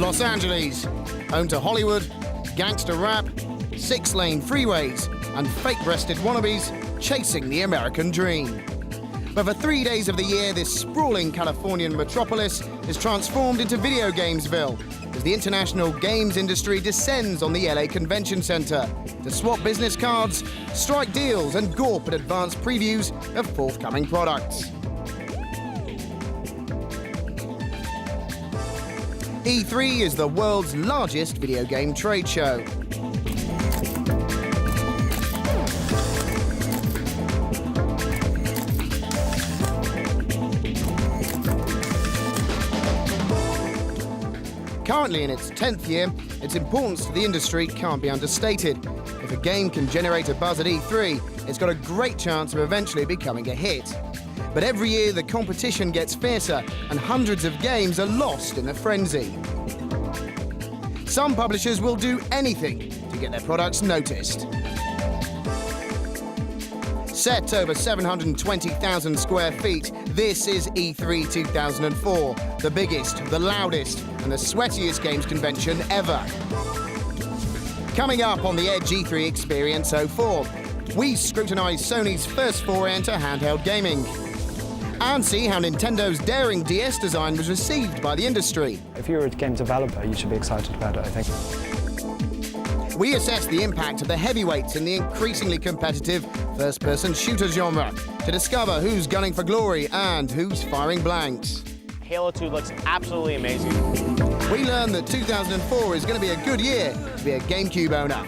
Los Angeles, home to Hollywood, gangster rap, six-lane freeways, and fake-breasted wannabes chasing the American dream. But for 3 days of the year, this sprawling Californian metropolis is transformed into Video Gamesville as the international games industry descends on the LA Convention Center to swap business cards, strike deals, and gawp at advanced previews of forthcoming products. E3 is the world's largest video game trade show. Currently in its 10th year, its importance to the industry can't be understated. If a game can generate a buzz at E3, it's got a great chance of eventually becoming a hit. But every year the competition gets fiercer and hundreds of games are lost in the frenzy. Some publishers will do anything to get their products noticed. Set over 720,000 square feet, this is E3 2004, the biggest, the loudest, and the sweatiest games convention ever. Coming up on the Edge E3 Experience 04, we scrutinise Sony's first foray into handheld gaming and see how Nintendo's daring DS design was received by the industry. If you're a game developer, you should be excited about it, I think. We assess the impact of the heavyweights in the increasingly competitive first-person shooter genre to discover who's gunning for glory and who's firing blanks. Halo 2 looks absolutely amazing. We learn that 2004 is going to be a good year to be a GameCube owner.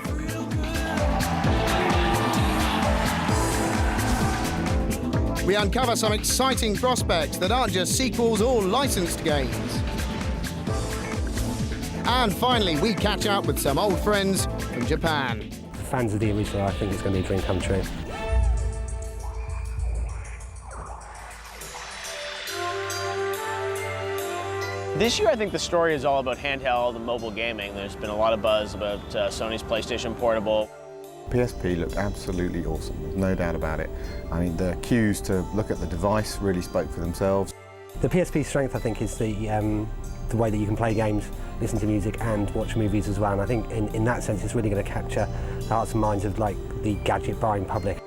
We uncover some exciting prospects that aren't just sequels or licensed games. And finally, we catch up with some old friends from Japan. For fans of the original, I think it's going to be a dream come true. This year, I think the story is all about handheld and mobile gaming. There's been a lot of buzz about Sony's PlayStation Portable. PSP looked absolutely awesome, there's no doubt about it. I mean, the cues to look at the device really spoke for themselves. The PSP's strength, I think, is the way that you can play games, listen to music and watch movies as well. And I think in that sense it's really going to capture the hearts and minds of the gadget buying public.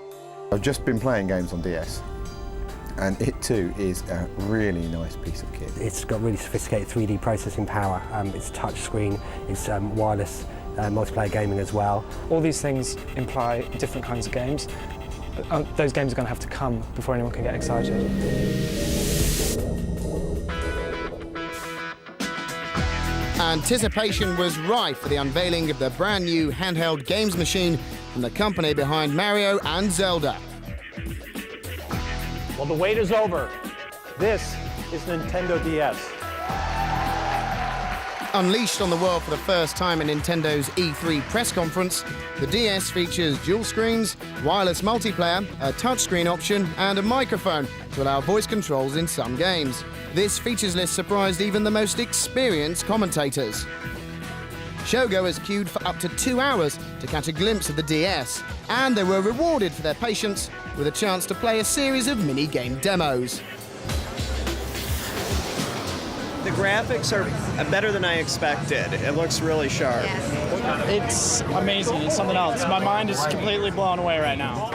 I've just been playing games on DS and it too is a really nice piece of kit. It's got really sophisticated 3D processing power, it's touch screen, it's wireless multiplayer gaming as well. All these things imply different kinds of games. Those games are going to have to come before anyone can get excited. Anticipation was rife for the unveiling of the brand new handheld games machine from the company behind Mario and Zelda. Well, the wait is over. This is Nintendo DS. Unleashed on the world for the first time in Nintendo's E3 press conference, the DS features dual screens, wireless multiplayer, a touchscreen option, and a microphone to allow voice controls in some games. This features list surprised even the most experienced commentators. Showgoers queued for up to 2 hours to catch a glimpse of the DS, and they were rewarded for their patience with a chance to play a series of mini-game demos. The graphics are better than I expected. It looks really sharp. It's amazing. It's something else. My mind is completely blown away right now.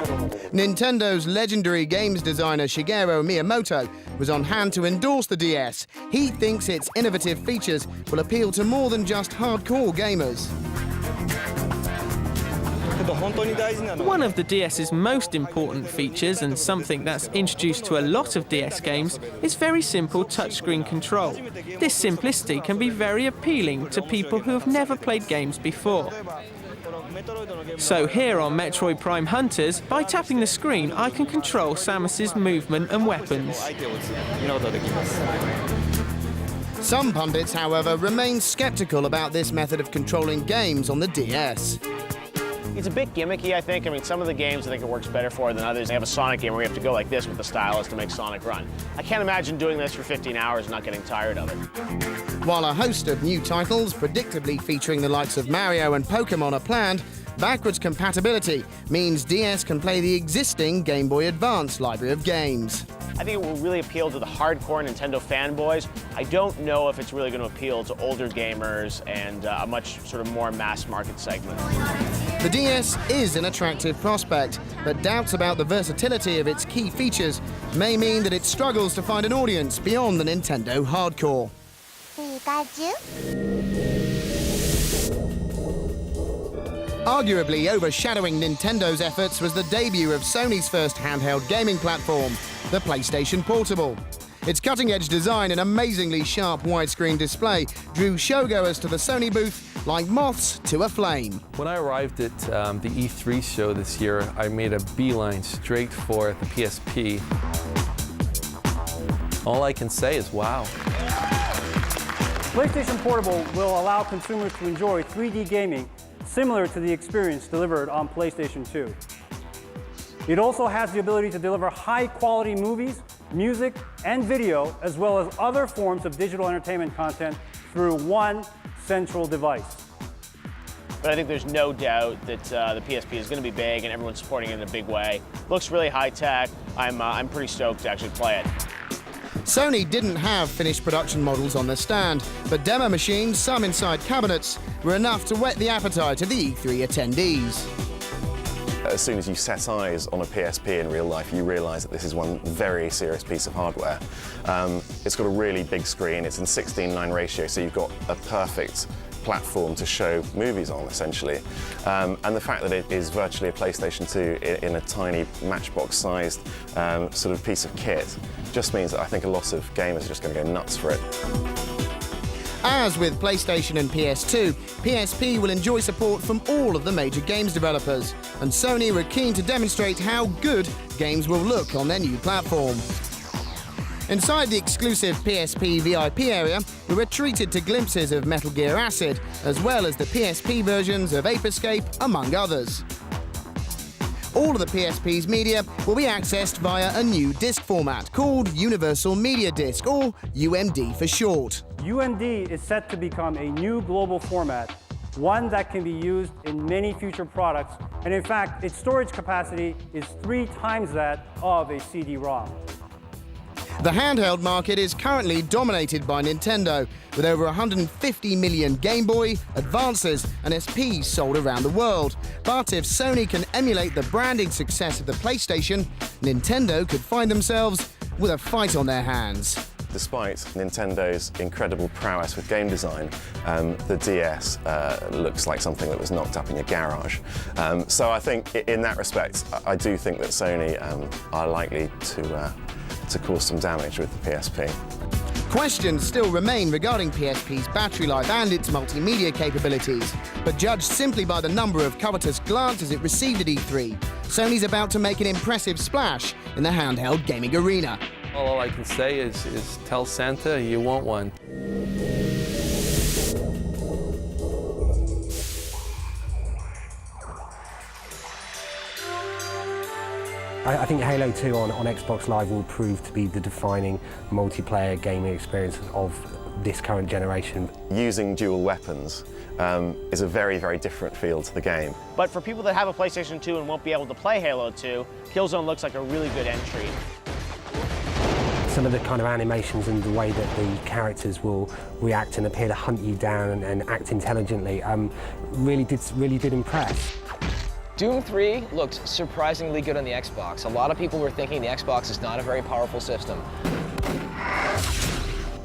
Nintendo's legendary games designer Shigeru Miyamoto was on hand to endorse the DS. He thinks its innovative features will appeal to more than just hardcore gamers. One of the DS's most important features, and something that's introduced to a lot of DS games, is very simple touchscreen control. This simplicity can be very appealing to people who have never played games before. So here on Metroid Prime Hunters, by tapping the screen, I can control Samus's movement and weapons. Some pundits, however, remain skeptical about this method of controlling games on the DS. It's a bit gimmicky, I think. I mean, some of the games I think it works better for than others. They have a Sonic game where you have to go like this with the stylus to make Sonic run. I can't imagine doing this for 15 hours and not getting tired of it. While a host of new titles, predictably featuring the likes of Mario and Pokemon, are planned, backwards compatibility means DS can play the existing Game Boy Advance library of games. I think it will really appeal to the hardcore Nintendo fanboys. I don't know if it's really going to appeal to older gamers and a much sort of more mass market segment. The DS is an attractive prospect, but doubts about the versatility of its key features may mean that it struggles to find an audience beyond the Nintendo hardcore. Arguably overshadowing Nintendo's efforts was the debut of Sony's first handheld gaming platform, the PlayStation Portable. Its cutting-edge design and amazingly sharp widescreen display drew showgoers to the Sony booth like moths to a flame. When I arrived at the E3 show this year, I made a beeline straight for the PSP. All I can say is wow. PlayStation Portable will allow consumers to enjoy 3D gaming similar to the experience delivered on PlayStation 2. It also has the ability to deliver high-quality movies, music, and video, as well as other forms of digital entertainment content through one central device. But I think there's no doubt that the PSP is going to be big and everyone's supporting it in a big way. Looks really high-tech. I'm pretty stoked to actually play it. Sony didn't have finished production models on their stand, but demo machines, some inside cabinets, were enough to whet the appetite of the E3 attendees. As soon as you set eyes on a PSP in real life, you realise that this is one very serious piece of hardware. It's got a really big screen, it's in 16:9 ratio, so you've got a perfect platform to show movies on, essentially. And the fact that it is virtually a PlayStation 2 in a tiny Matchbox-sized sort of piece of kit just means that I think a lot of gamers are just going to go nuts for it. As with PlayStation and PS2, PSP will enjoy support from all of the major games developers, and Sony were keen to demonstrate how good games will look on their new platform. Inside the exclusive PSP VIP area, we were treated to glimpses of Metal Gear Acid, as well as the PSP versions of Ape Escape, among others. All of the PSP's media will be accessed via a new disc format called Universal Media Disc, or UMD for short. UMD is set to become a new global format, one that can be used in many future products, and in fact, its storage capacity is 3 times that of a CD-ROM. The handheld market is currently dominated by Nintendo, with over 150 million Game Boy, Advances and SPs sold around the world. But if Sony can emulate the branding success of the PlayStation, Nintendo could find themselves with a fight on their hands. Despite Nintendo's incredible prowess with game design, the DS looks like something that was knocked up in your garage. So I think in that respect, I do think that Sony are likely to cause some damage with the PSP. Questions still remain regarding PSP's battery life and its multimedia capabilities, but judged simply by the number of covetous glances it received at E3, Sony's about to make an impressive splash in the handheld gaming arena. All I can say is tell Santa you want one. I think Halo 2 on Xbox Live will prove to be the defining multiplayer gaming experience of this current generation. Using dual weapons is a very, very different feel to the game. But for people that have a PlayStation 2 and won't be able to play Halo 2, Killzone looks like a really good entry. Some of the kind of animations and the way that the characters will react and appear to hunt you down and act intelligently really did impress. Doom 3 looked surprisingly good on the Xbox. A lot of people were thinking the Xbox is not a very powerful system.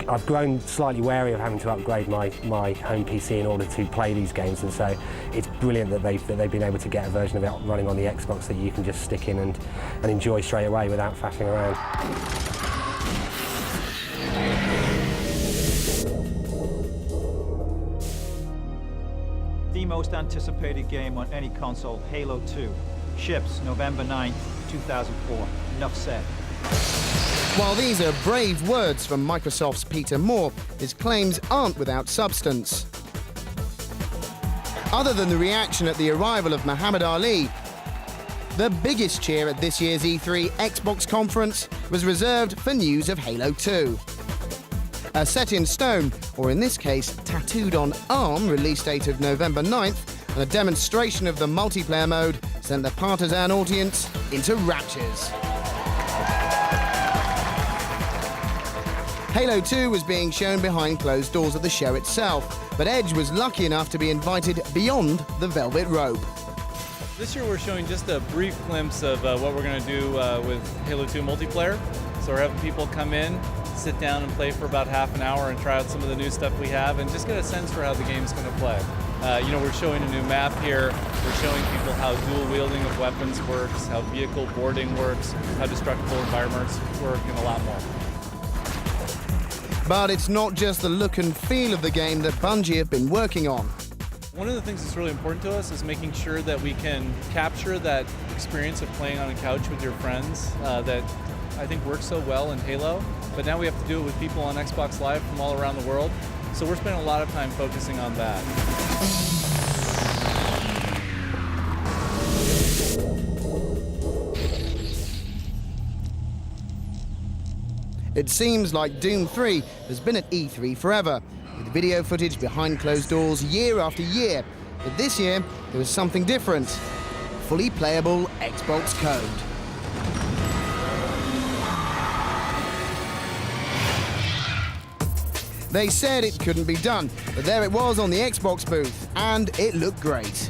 I've grown slightly wary of having to upgrade my home PC in order to play these games, and so it's brilliant that they've been able to get a version of it running on the Xbox that you can just stick in and enjoy straight away without faffing around. The most anticipated game on any console, Halo 2, ships November 9th, 2004. Enough said. While these are brave words from Microsoft's Peter Moore, his claims aren't without substance. Other than the reaction at the arrival of Muhammad Ali, the biggest cheer at this year's E3 Xbox conference was reserved for news of Halo 2. A set in stone, or in this case, tattooed on ARM release date of November 9th, and a demonstration of the multiplayer mode sent the partisan audience into raptures. Halo 2 was being shown behind closed doors at the show itself, but Edge was lucky enough to be invited beyond the velvet rope. This year we're showing just a brief glimpse of what we're going to do with Halo 2 multiplayer. So we're having people come in, sit down and play for about half an hour and try out some of the new stuff we have and just get a sense for how the game's going to play. We're showing a new map here. We're showing people how dual wielding of weapons works, how vehicle boarding works, how destructible environments work, and a lot more. But it's not just the look and feel of the game that Bungie have been working on. One of the things that's really important to us is making sure that we can capture that experience of playing on a couch with your friends that I think works so well in Halo, but now we have to do it with people on Xbox Live from all around the world. So we're spending a lot of time focusing on that. It seems like Doom 3 has been at E3 forever, with video footage behind closed doors year after year. But this year, there was something different. Fully playable Xbox code. They said it couldn't be done, but there it was on the Xbox booth, and it looked great.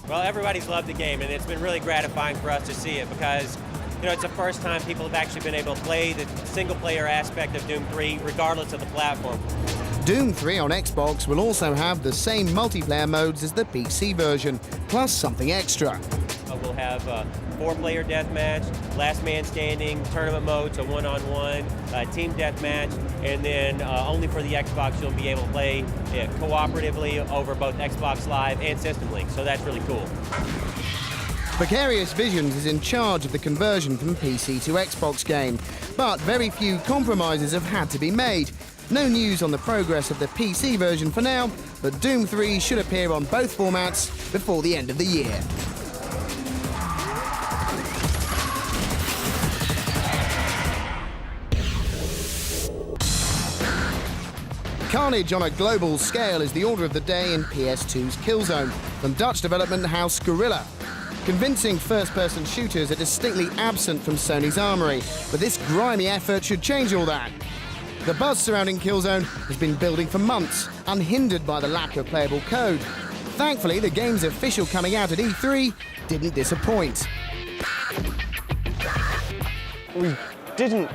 Well, everybody's loved the game, and it's been really gratifying for us to see it because, it's the first time people have actually been able to play the single-player aspect of Doom 3, regardless of the platform. Doom 3 on Xbox will also have the same multiplayer modes as the PC version, plus something extra. We'll have 4-player deathmatch, last man standing, tournament mode, so one-on-one, team deathmatch, and then only for the Xbox you'll be able to play cooperatively over both Xbox Live and System Link, so that's really cool. Vicarious Visions is in charge of the conversion from PC to Xbox game, but very few compromises have had to be made. No news on the progress of the PC version for now, but Doom 3 should appear on both formats before the end of the year. Carnage on a global scale is the order of the day in PS2's Killzone, from Dutch development house Guerrilla. Convincing first-person shooters are distinctly absent from Sony's armory, but this grimy effort should change all that. The buzz surrounding Killzone has been building for months, unhindered by the lack of playable code. Thankfully, the game's official coming out at E3 didn't disappoint. We didn't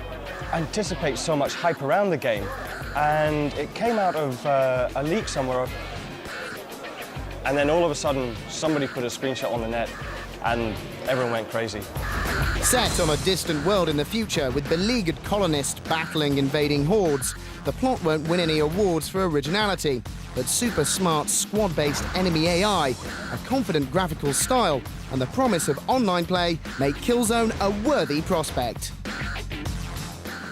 anticipate so much hype around the game, and it came out of a leak somewhere, and then all of a sudden somebody put a screenshot on the net and everyone went crazy. Set on a distant world in the future with beleaguered colonists battling invading hordes, the plot won't win any awards for originality, but super smart squad-based enemy AI, a confident graphical style, and the promise of online play make Killzone a worthy prospect.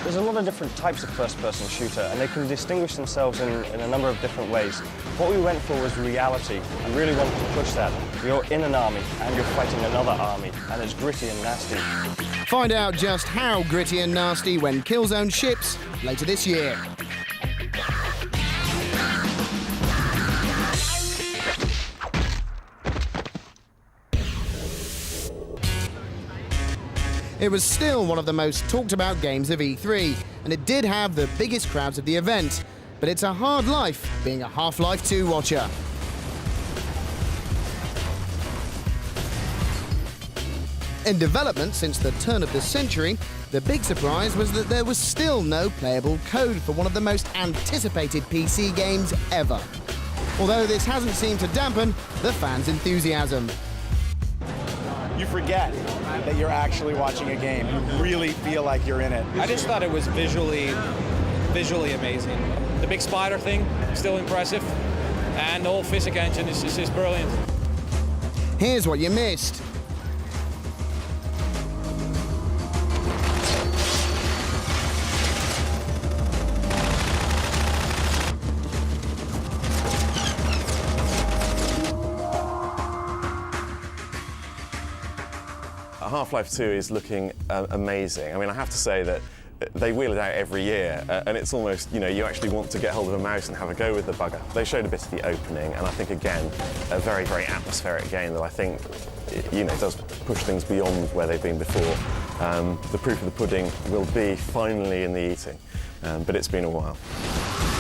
There's a lot of different types of first-person shooter, and they can distinguish themselves in a number of different ways. What we went for was reality, and really wanted to push that. You're in an army, and you're fighting another army, and it's gritty and nasty. Find out just how gritty and nasty when Killzone ships later this year. It was still one of the most talked about games of E3, and it did have the biggest crowds of the event. But it's a hard life being a Half-Life 2 watcher. In development since the turn of the century, the big surprise was that there was still no playable code for one of the most anticipated PC games ever. Although this hasn't seemed to dampen the fans' enthusiasm. You forget that you're actually watching a game. You really feel like you're in it. I just thought it was visually amazing. The big spider thing, still impressive. And the whole physics engine is brilliant. Here's what you missed. Half-Life 2 is looking amazing. I mean, I have to say that they wheel it out every year, and it's almost, you know, you actually want to get hold of a mouse and have a go with the bugger. They showed a bit of the opening, and I think, again, a very, very atmospheric game that I think, you know, does push things beyond where they've been before. The proof of the pudding will be finally in the eating, but it's been a while.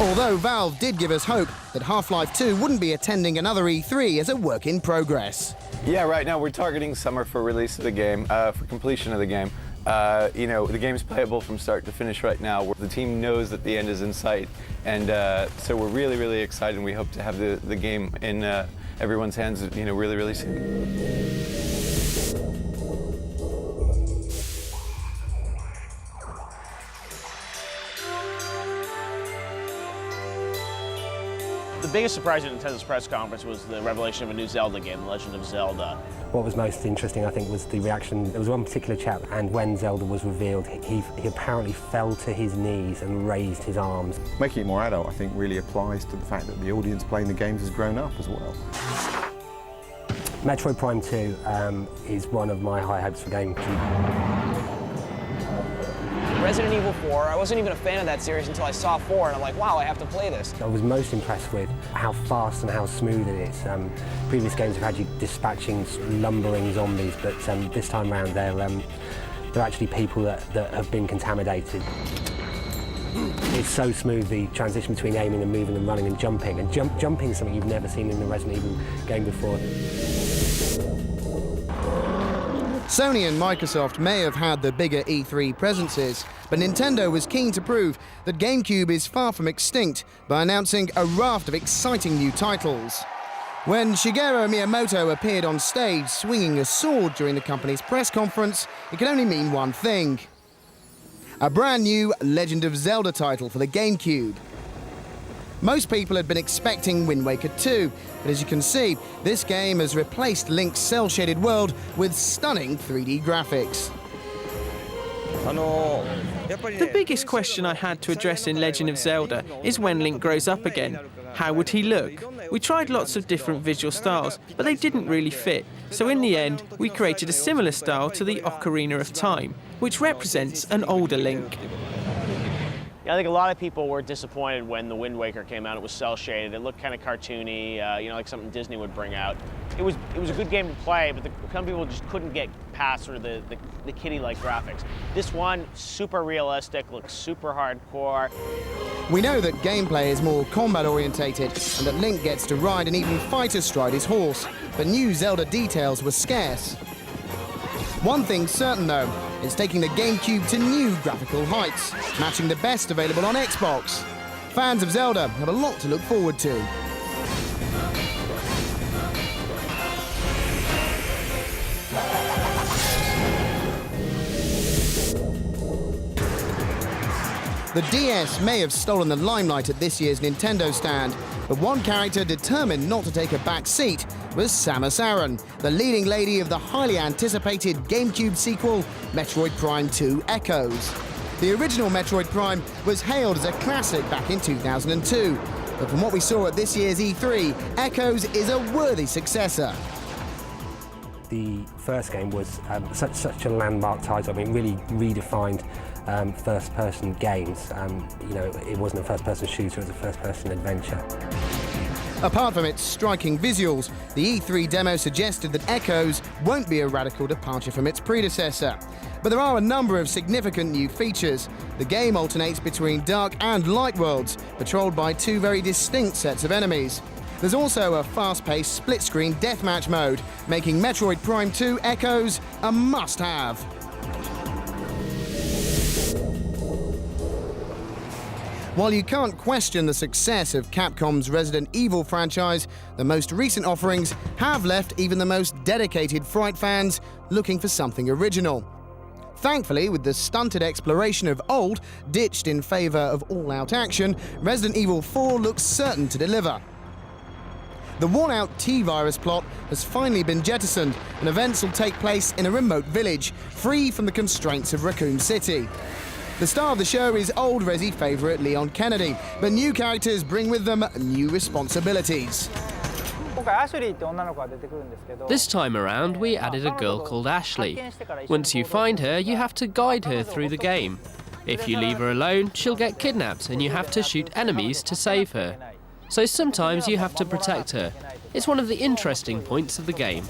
Although Valve did give us hope that Half-Life 2 wouldn't be attending another E3 as a work in progress. Yeah, right now we're targeting summer for release of the game, for completion of the game. You know, the game's playable from start to finish right now. The team knows that the end is in sight, and so we're really, really excited, and we hope to have the game in everyone's hands, you know, really, really soon. The biggest surprise at Nintendo's press conference was the revelation of a new Zelda game, The Legend of Zelda. What was most interesting, I think, was the reaction. There was one particular chap, and when Zelda was revealed, he apparently fell to his knees and raised his arms. Making it more adult, I think, really applies to the fact that the audience playing the games has grown up as well. Metroid Prime 2 is one of my high hopes for GameCube. Resident Evil 4, I wasn't even a fan of that series until I saw 4, and I'm like, wow, I have to play this. I was most impressed with how fast and how smooth it is. Previous games have had you dispatching lumbering zombies, but this time around they're actually people that have been contaminated. It's so smooth, the transition between aiming and moving and running and jumping. And jumping is something you've never seen in a Resident Evil game before. Sony and Microsoft may have had the bigger E3 presences, but Nintendo was keen to prove that GameCube is far from extinct by announcing a raft of exciting new titles. When Shigeru Miyamoto appeared on stage swinging a sword during the company's press conference, it could only mean one thing: a brand new Legend of Zelda title for the GameCube. Most people had been expecting Wind Waker 2, but as you can see, this game has replaced Link's cel-shaded world with stunning 3D graphics. The biggest question I had to address in Legend of Zelda is when Link grows up again. How would he look? We tried lots of different visual styles, but they didn't really fit. So in the end, we created a similar style to the Ocarina of Time, which represents an older Link. Yeah, I think a lot of people were disappointed when the Wind Waker came out. It was cel-shaded. It looked kind of cartoony, you know, like something Disney would bring out. It was a good game to play, but some people just couldn't get past sort of the kiddie-like graphics. This one, super realistic, looks super hardcore. We know that gameplay is more combat-orientated and that Link gets to ride and even fight astride his horse, but new Zelda details were scarce. One thing's certain, though, it's taking the GameCube to new graphical heights, matching the best available on Xbox. Fans of Zelda have a lot to look forward to. The DS may have stolen the limelight at this year's Nintendo stand, but one character determined not to take a back seat was Samus Aran, the leading lady of the highly anticipated GameCube sequel, Metroid Prime 2 Echoes. The original Metroid Prime was hailed as a classic back in 2002, but from what we saw at this year's E3, Echoes is a worthy successor. The first game was such a landmark title. I mean, really redefined first-person games. You know, it wasn't a first-person shooter, it was a first-person adventure. Apart from its striking visuals, the E3 demo suggested that Echoes won't be a radical departure from its predecessor. But there are a number of significant new features. The game alternates between dark and light worlds, patrolled by two very distinct sets of enemies. There's also a fast-paced split-screen deathmatch mode, making Metroid Prime 2 Echoes a must-have. While you can't question the success of Capcom's Resident Evil franchise, the most recent offerings have left even the most dedicated Fright fans looking for something original. Thankfully, with the stunted exploration of old ditched in favour of all-out action, Resident Evil 4 looks certain to deliver. The worn-out T-Virus plot has finally been jettisoned, and events will take place in a remote village, free from the constraints of Raccoon City. The star of the show is old Resi favourite Leon Kennedy, but new characters bring with them new responsibilities. This time around, we added a girl called Ashley. Once you find her, you have to guide her through the game. If you leave her alone, she'll get kidnapped and you have to shoot enemies to save her. So sometimes you have to protect her. It's one of the interesting points of the game.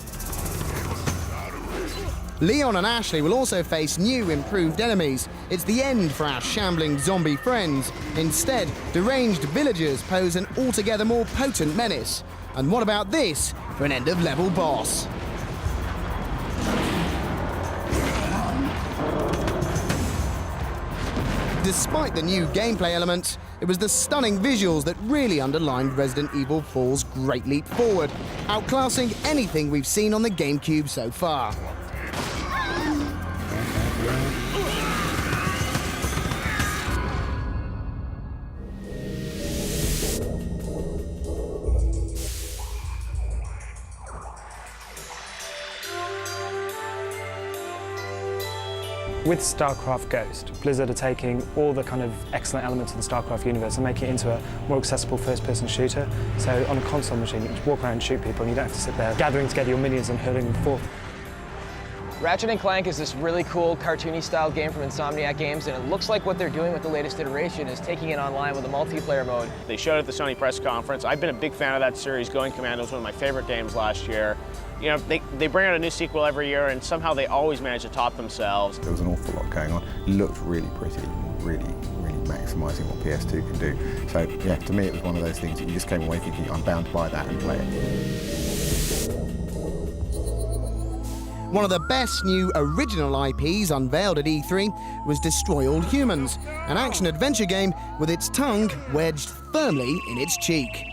Leon and Ashley will also face new, improved enemies. It's the end for our shambling zombie friends. Instead, deranged villagers pose an altogether more potent menace. And what about this for an end-of-level boss? Despite the new gameplay elements, it was the stunning visuals that really underlined Resident Evil 4's great leap forward, outclassing anything we've seen on the GameCube so far. With StarCraft Ghost, Blizzard are taking all the kind of excellent elements of the StarCraft universe and making it into a more accessible first-person shooter. So on a console machine, you can just walk around and shoot people and you don't have to sit there gathering together your minions and hurling them forth. Ratchet & Clank is this really cool, cartoony-style game from Insomniac Games, and it looks like what they're doing with the latest iteration is taking it online with a multiplayer mode. They showed it at the Sony press conference. I've been a big fan of that series. Going Commando was one of my favorite games last year. You know, they bring out a new sequel every year, and somehow they always manage to top themselves. There was an awful lot going on. It looked really pretty, really maximising what PS2 can do. So, yeah, to me it was one of those things that you just came away thinking, I'm bound to buy that and play it. One of the best new original IPs unveiled at E3 was Destroy All Humans, an action-adventure game with its tongue wedged firmly in its cheek.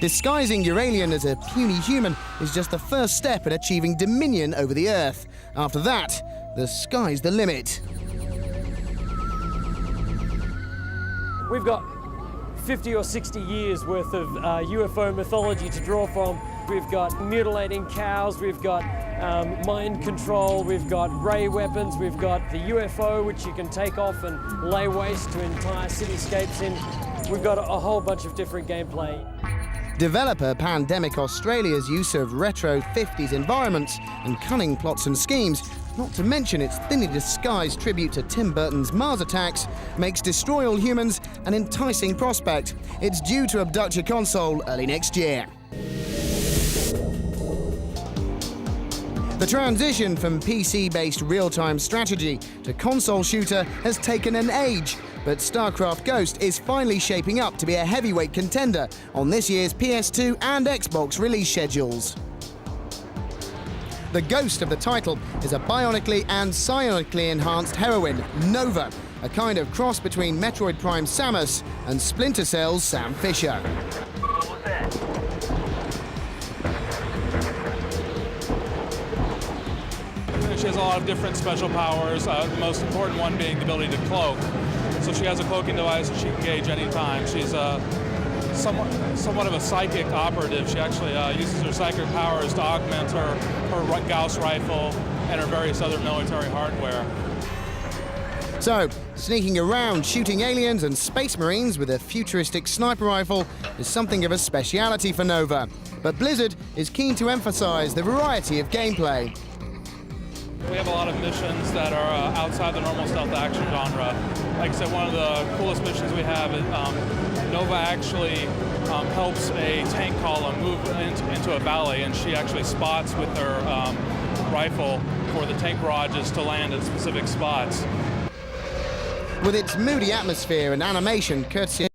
Disguising your alien as a puny human is just the first step in achieving dominion over the Earth. After that, the sky's the limit. We've got 50 or 60 years worth of UFO mythology to draw from. We've got mutilating cows, we've got mind control, we've got ray weapons, we've got the UFO which you can take off and lay waste to entire cityscapes in. We've got a whole bunch of different gameplay. Developer Pandemic Australia's use of retro 50s environments and cunning plots and schemes, not to mention its thinly disguised tribute to Tim Burton's Mars Attacks, makes Destroy All Humans an enticing prospect. It's due to abduct your console early next year. The transition from PC-based real-time strategy to console shooter has taken an age, but StarCraft Ghost is finally shaping up to be a heavyweight contender on this year's PS2 and Xbox release schedules. The ghost of the title is a bionically and psionically enhanced heroine, Nova, a kind of cross between Metroid Prime Samus and Splinter Cell's Sam Fisher. She has a lot of different special powers, the most important one being the ability to cloak. So she has a cloaking device that she can gauge anytime. She's somewhat of a psychic operative. She actually uses her psychic powers to augment her Gauss rifle and her various other military hardware. So, sneaking around shooting aliens and space marines with a futuristic sniper rifle is something of a speciality for Nova. But Blizzard is keen to emphasize the variety of gameplay. We have a lot of missions that are outside the normal stealth action genre. Like I said, one of the coolest missions we have is Nova actually helps a tank column move into a valley, and she actually spots with her rifle for the tank barrages to land at specific spots. With its moody atmosphere and animation courtesy